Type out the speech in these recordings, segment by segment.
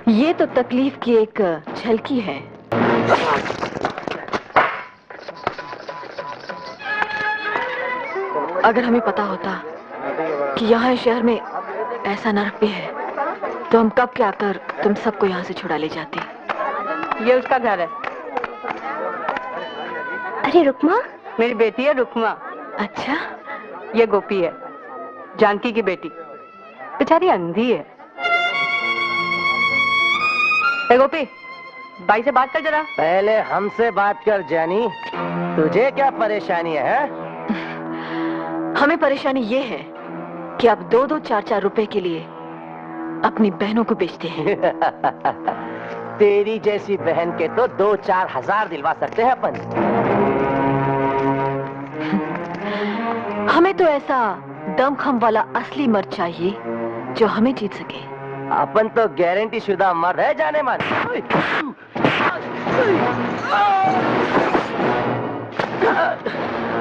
ये तो तकलीफ की एक झलकी है। अगर हमें पता होता कि यहाँ शहर में ऐसा नर्क भी है तो हम कब के आकर तुम सबको यहाँ से छुड़ा ले जाते। ये उसका घर है। अरे रुक्मा, मेरी बेटी है रुक्मा। अच्छा, ये गोपी है, जानकी की बेटी, बेचारी अंधी है। ए गोपी, भाई से बात कर जरा। पहले हमसे बात कर जानी, तुझे क्या परेशानी है? हमें परेशानी ये है कि आप 2-2, 4-4 रुपए के लिए अपनी बहनों को बेचते हैं। तेरी जैसी बहन के तो 2-4 हजार दिलवा सकते हैं अपन। हमें तो ऐसा दमखम वाला असली मर्द चाहिए जो हमें जीत सके। अपन तो गारंटी शुदा मर्द है जाने मन।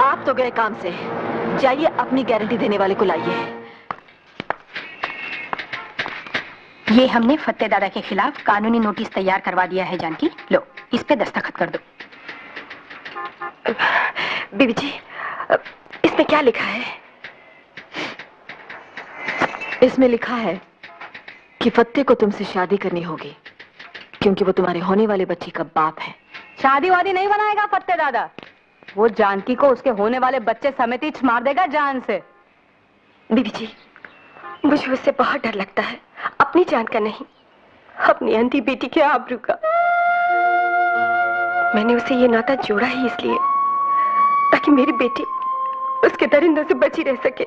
आप तो गए काम से, जाइए अपनी गारंटी देने वाले को लाइए। ये हमने फत्ते दादा के खिलाफ कानूनी नोटिस तैयार करवा दिया है जानकी, लो इस पे दस्तखत कर दो। बीबी जी, इसमें क्या लिखा है? इसमें लिखा है कि फत्ते को तुमसे शादी करनी होगी क्योंकि वो तुम्हारे होने वाले बच्चे का बाप है। शादी वादी नहीं बनाएगा फत्ते दादा, वो जानकी को उसके होने वाले बच्चे समेत ही मार देगा जान से। बीबी जी, मुझे उससे बहुत डर लगता है, अपनी जान का नहीं, अपनी अंधी बेटी के आबरू का। मैंने उसे ये नाता जोड़ा ही इसलिए ताकि मेरी बेटी उसके दरिंदों से बची रह सके।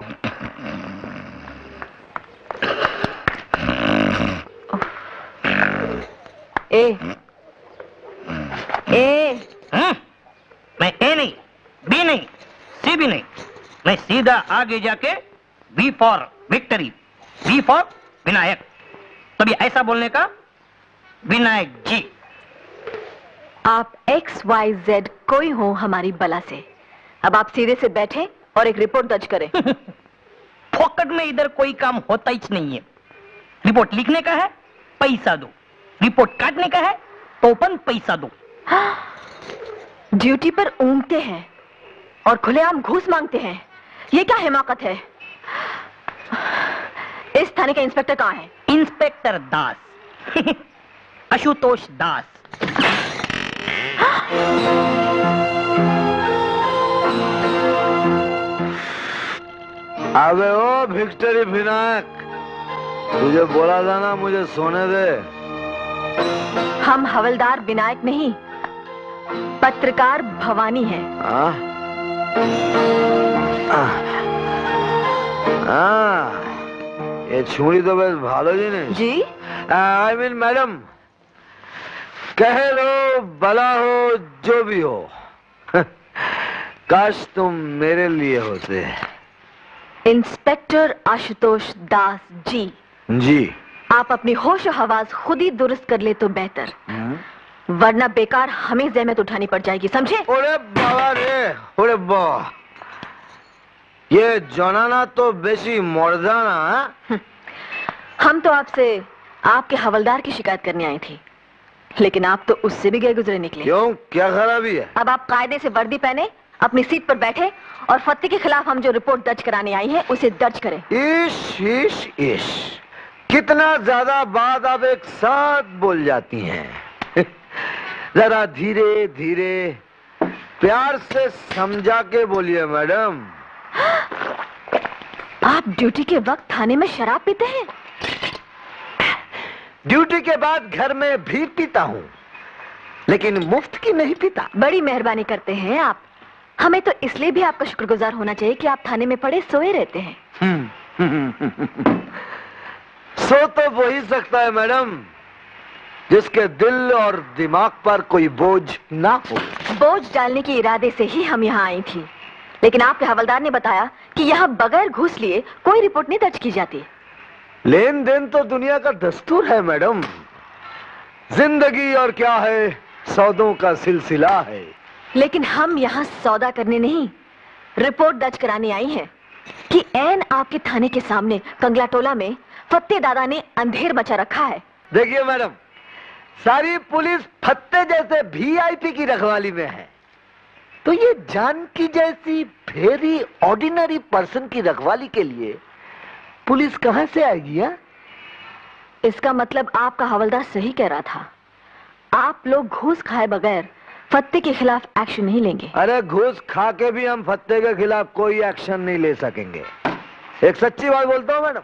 मैं ए नहीं, बी नहीं, सी भी नहीं, मैं सीधा आगे जाके V for victory, V for Vinayak. तभी ऐसा बोलने का, विनायक जी। आप XYZ कोई हो हमारी बला से। अब आप सीधे से बैठे और एक रिपोर्ट दर्ज करें। फोकट में इधर कोई काम होता ही नहीं है। रिपोर्ट लिखने का है, पैसा दो। रिपोर्ट काटने का है तो अपन पैसा दो। ड्यूटी पर ऊँघते हैं और खुलेआम घूस मांगते हैं, ये क्या हिमाकत है? इस थाने का इंस्पेक्टर कहाँ है? इंस्पेक्टर दास। आशुतोष दास। अबे ओ विक्ट्री विनायक, तुझे बोला था ना मुझे सोने दे। हम हवलदार विनायक नहीं, पत्रकार भवानी है। ये छुरी तो बस भालो जी नहीं जी। आई मीन मैडम, कह लो भला हो जो भी हो, काश तुम मेरे लिए होते। इंस्पेक्टर आशुतोष दास जी। जी। आप अपनी होश और हवास खुद ही दुरुस्त कर ले तो बेहतर, वरना बेकार हमें जहमत उठानी पड़ जाएगी, समझे? ओरे बाबा रे, ओरे बाबा, ये जनाना तो बेसी मर्दाना। हम तो आपसे आपके हवलदार की शिकायत करने आई थी, लेकिन आप तो उससे भी गए गुजरे निकले। क्यों, क्या खराबी है? अब आप कायदे से वर्दी पहने अपनी सीट पर बैठे और फत्ते के खिलाफ हम जो रिपोर्ट दर्ज कराने आई हैं उसे दर्ज करें। इश इश इश, कितना ज्यादा बात आप एक साथ बोल जाती हैं। जरा धीरे धीरे प्यार से समझा के बोलिए मैडम। आप ड्यूटी के वक्त थाने में शराब पीते हैं? ड्यूटी के बाद घर में भी पीता हूँ, लेकिन मुफ्त की नहीं पीता। बड़ी मेहरबानी करते हैं आप, हमें तो इसलिए भी आपका शुक्रगुजार होना चाहिए कि आप थाने में पड़े सोए रहते हैं। सो तो वही सकता है मैडम जिसके दिल और दिमाग पर कोई बोझ ना हो। बोझ डालने के इरादे से ही हम यहाँ आई थी, लेकिन आपके हवलदार ने बताया कि यहाँ बगैर घूस लिए कोई रिपोर्ट नहीं दर्ज की जाती। लेन देन तो दुनिया का दस्तूर है मैडम, जिंदगी और क्या है, सौदों का सिलसिला है। लेकिन हम यहाँ सौदा करने नहीं, रिपोर्ट दर्ज कराने आई हैं। कि ऐन आपके थाने के सामने कंगलाटोला में फत्ते दादा ने अंधेर मचा रखा है। देखिए मैडम, सारी पुलिस फत्ते जैसे वीआईपी की रखवाली में है, तो ये जानकी जैसी वेरी ऑर्डिनरी पर्सन की रखवाली के लिए पुलिस कहां से आएगी? या? इसका मतलब आपका हवलदार सही कह रहा था, आप लोग घूस खाए बगैर फत्ते के खिलाफ एक्शन नहीं लेंगे। अरे घूस खा के भी हम फत्ते के खिलाफ कोई एक्शन नहीं ले सकेंगे। एक सच्ची बात बोलता हूं मैडम,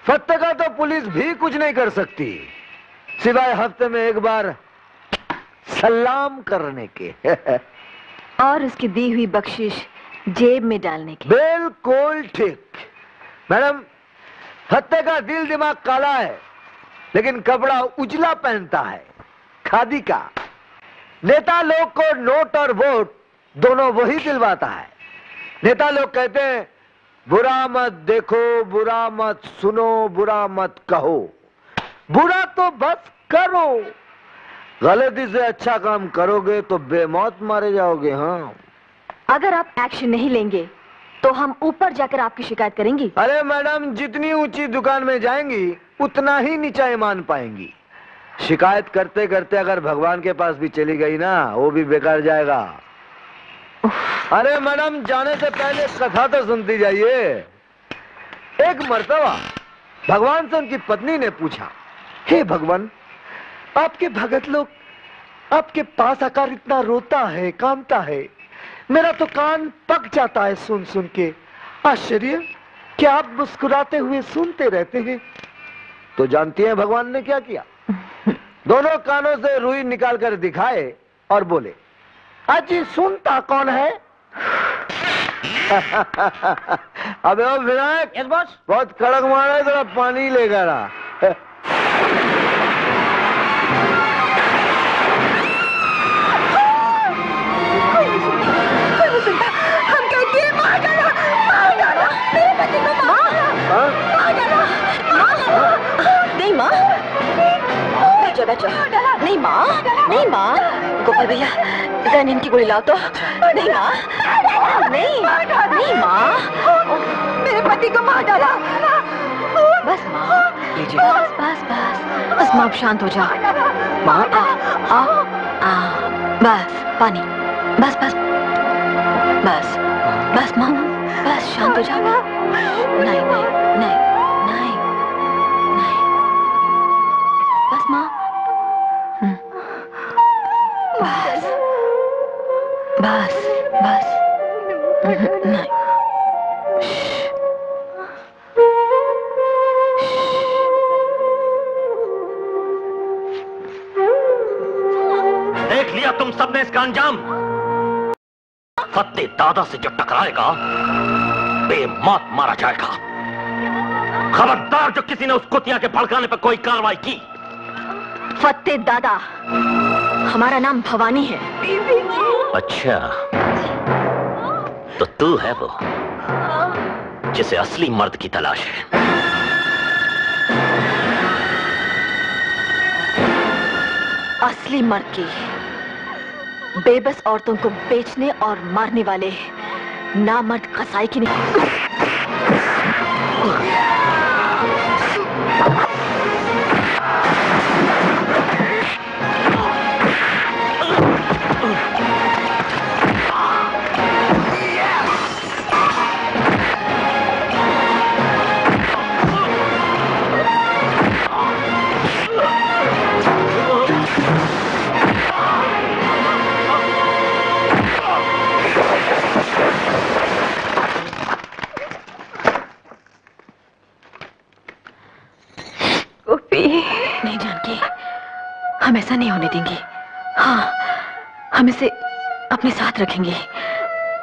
फत्ते का तो पुलिस भी कुछ नहीं कर सकती सिवाय हफ्ते में एक बार सलाम करने के और उसकी दी हुई बख्शिश जेब में डालने के। बिल्कुल ठीक मैडम, फत्ते का दिल दिमाग काला है लेकिन कपड़ा उजला पहनता है, खादी का। नेता लोग को नोट और वोट दोनों वही दिलवाता है। नेता लोग कहते हैं बुरा मत देखो, बुरा मत सुनो, बुरा मत कहो, बुरा तो बस करो, गलती से अच्छा काम करोगे तो बेमौत मारे जाओगे। हाँ, अगर आप एक्शन नहीं लेंगे तो हम ऊपर जाकर आपकी शिकायत करेंगी। अरे मैडम, जितनी ऊंची दुकान में जाएंगी उतना ही नीचा ईमान पाएंगी। शिकायत करते करते अगर भगवान के पास भी चली गई ना, वो भी बेकार जाएगा। अरे मैडम, जाने से पहले कथा तो सुनती जाइए। एक मर्तबा भगवान से उनकी पत्नी ने पूछा, हे भगवान, आपके भगत लोग आपके पास आकर इतना रोता है, कांपता है, मेरा तो कान पक जाता है सुन सुन के। आश्चर्य, क्या आप मुस्कुराते हुए सुनते रहते हैं? तो जानती हैं भगवान ने क्या किया? दोनों कानों से रुई निकाल कर दिखाए और बोले, अजी सुनता कौन है? अबे ओ विनायक, यस बॉस। बहुत कड़क मारा है, थोड़ा पानी लेकर आ। हम कहते हैं मार डालो, मार डालो, मेरे पति को मार डालो, नहीं माँ, बैठो बैठो, नहीं माँ, नहीं माँ, गोपाल भैया रैनिन की गोली लाओ तो। नहीं माँ, नहीं, नहीं माँ, मेरे पति को मार डाला। बस माँ, लीजिए, बस बस बस बस माँ, शांत हो जाओ माँ। आ बस पानी, बस बस बस बस माँ, बस शांत हो जाओ। नहीं नहीं नहीं नहीं नहीं, बस माँ, बस बस बस नहीं। देख लिया तुम सबने इसका अंजाम। फत्ते दादा से जो टकराएगा बेमौत मारा जाएगा। खबरदार जो किसी ने उस कुतिया के भड़काने पर कोई कार्रवाई की। फत्ते दादा, हमारा नाम भवानी है। अच्छा, तो तू है वो जिसे असली मर्द की तलाश है। असली मर्द की बेबस औरतों को बेचने और मारने वाले नामर्द कसाई की नहीं। नहीं जानकी, हम ऐसा नहीं होने देंगे। हाँ, हम इसे अपने साथ रखेंगे।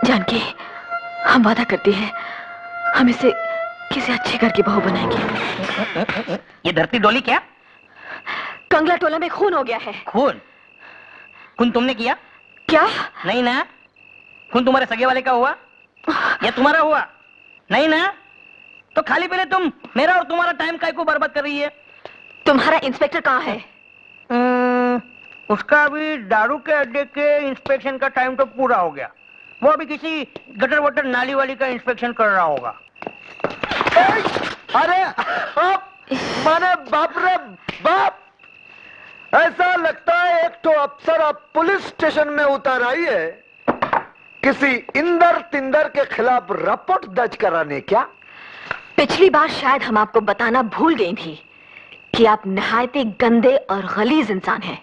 जानकी, हम वादा करते हैं, हम इसे किसी अच्छे घर की बहू बनाएंगे। ये धरती डोली क्या? कंगलाटोला में खून हो गया है। खून? खून तुमने किया? क्या? नहीं ना। खून तुम्हारे सगे वाले का हुआ या तुम्हारा हुआ? नहीं ना। तो खाली पहले तुम मेरा और तुम्हारा टाइम काय को बर्बाद कर रही है? तुम्हारा इंस्पेक्टर कहाँ है? उसका अभी दारू के अड्डे के इंस्पेक्शन का टाइम तो पूरा हो गया। वो अभी किसी गटर वटर नाली वाली का इंस्पेक्शन कर रहा होगा। अरे माने बाप रे बाप, ऐसा लगता है एक तो अफसर अब पुलिस स्टेशन में उतर आई है किसी इंदर तिंदर के खिलाफ रिपोर्ट दर्ज कराने। क्या पिछली बार शायद हम आपको बताना भूल गई थी कि आप नहायत गंदे और गलीज इंसान हैं।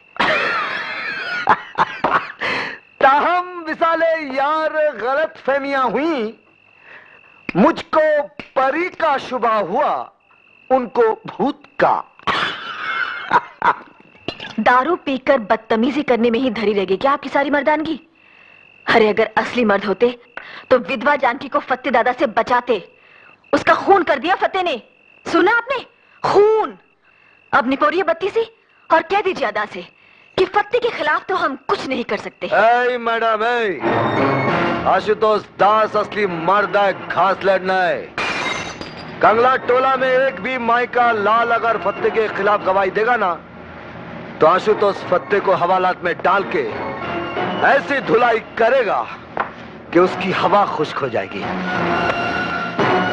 ताहम विसाले यार गलत फहमियां हुई, मुझको परी का शुबा हुआ, उनको भूत का। दारू पीकर बदतमीजी करने में ही धरी रहेगी क्या आपकी सारी मर्दानगी? अरे अगर असली मर्द होते तो विधवा जानकी को फत्ते दादा से बचाते। उसका खून कर दिया फत्ते ने, सुना आपने? खून। अब निपोरिए बत्ती से और कह दीजिए अदा से कि फत्ते के खिलाफ तो हम कुछ नहीं कर सकते। ऐ मैडम, आशुतोष दास असली मर्द है, घास लड़ना है। कंगला टोला में एक भी माई का लाल अगर फत्ते के खिलाफ गवाही देगा ना, तो आशुतोष फत्ते को हवालात में डाल के ऐसी धुलाई करेगा कि उसकी हवा खुश्क हो जाएगी।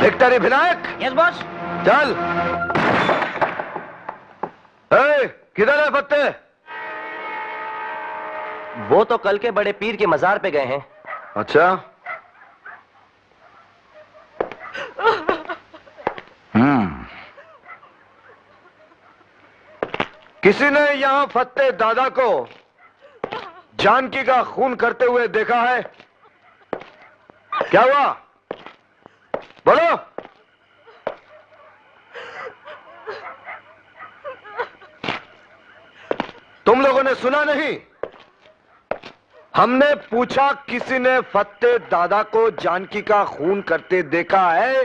विक्टरी विनायक। Yes boss. चल। किधर है फत्ते? वो तो कल के बड़े पीर के मजार पे गए हैं। अच्छा। किसी ने यहां फत्ते दादा को जानकी का खून करते हुए देखा है? क्या हुआ? बोलो। तुम लोगों ने सुना नहीं? हमने पूछा किसी ने फत्ते दादा को जानकी का खून करते देखा है?